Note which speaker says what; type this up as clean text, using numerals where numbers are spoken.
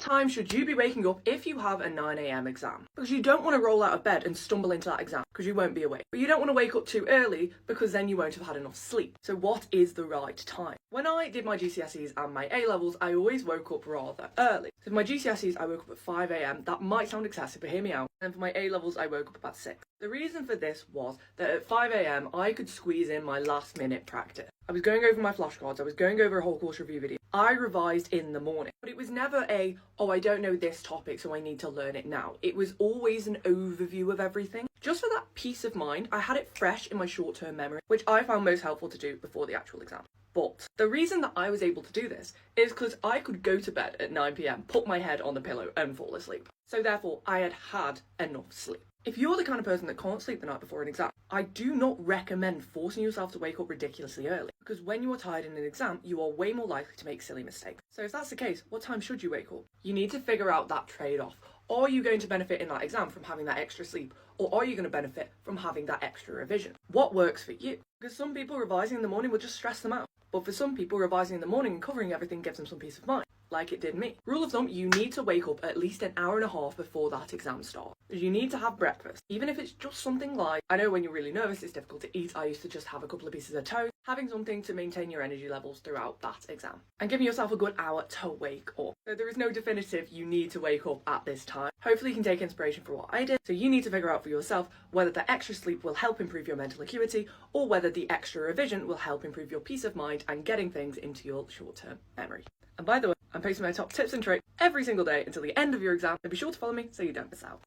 Speaker 1: time should you be waking up if you have a 9 a.m. exam? Because you don't want to roll out of bed and stumble into that exam because you won't be awake. But you don't want to wake up too early because then you won't have had enough sleep. So what is the right time? When I did my GCSEs and my A-levels, I always woke up rather early. So for my GCSEs, I woke up at 5 a.m. That might sound excessive, but hear me out. And for my A-levels, I woke up about 6. The reason for this was that at 5 a.m. I could squeeze in my last minute practice. I was going over my flashcards, I was going over a whole course review video. I revised in the morning, but it was never oh, I don't know this topic, so I need to learn it now. It was always an overview of everything. Just for that peace of mind, I had it fresh in my short-term memory, which I found most helpful to do before the actual exam. But the reason that I was able to do this is because I could go to bed at 9 p.m, put my head on the pillow and fall asleep. So therefore, I had enough sleep. If you're the kind of person that can't sleep the night before an exam, I do not recommend forcing yourself to wake up ridiculously early, because when you are tired in an exam, you are way more likely to make silly mistakes. So if that's the case, what time should you wake up? You need to figure out that trade-off. Are you going to benefit in that exam from having that extra sleep, or are you going to benefit from having that extra revision? What works for you? Because some people revising in the morning will just stress them out, but for some people revising in the morning and covering everything gives them some peace of mind, like it did me. Rule of thumb, you need to wake up at least an hour and a half before that exam starts. You need to have breakfast, even if it's just something like, I know when you're really nervous it's difficult to eat, I used to just have a couple of pieces of toast, having something to maintain your energy levels throughout that exam. And giving yourself a good hour to wake up. So there is no definitive you need to wake up at this time. Hopefully you can take inspiration from what I did, so you need to figure out for yourself whether the extra sleep will help improve your mental acuity, or whether the extra revision will help improve your peace of mind and getting things into your short-term memory. And by the way, I'm posting my top tips and tricks every single day until the end of your exam, so be sure to follow me so you don't miss out.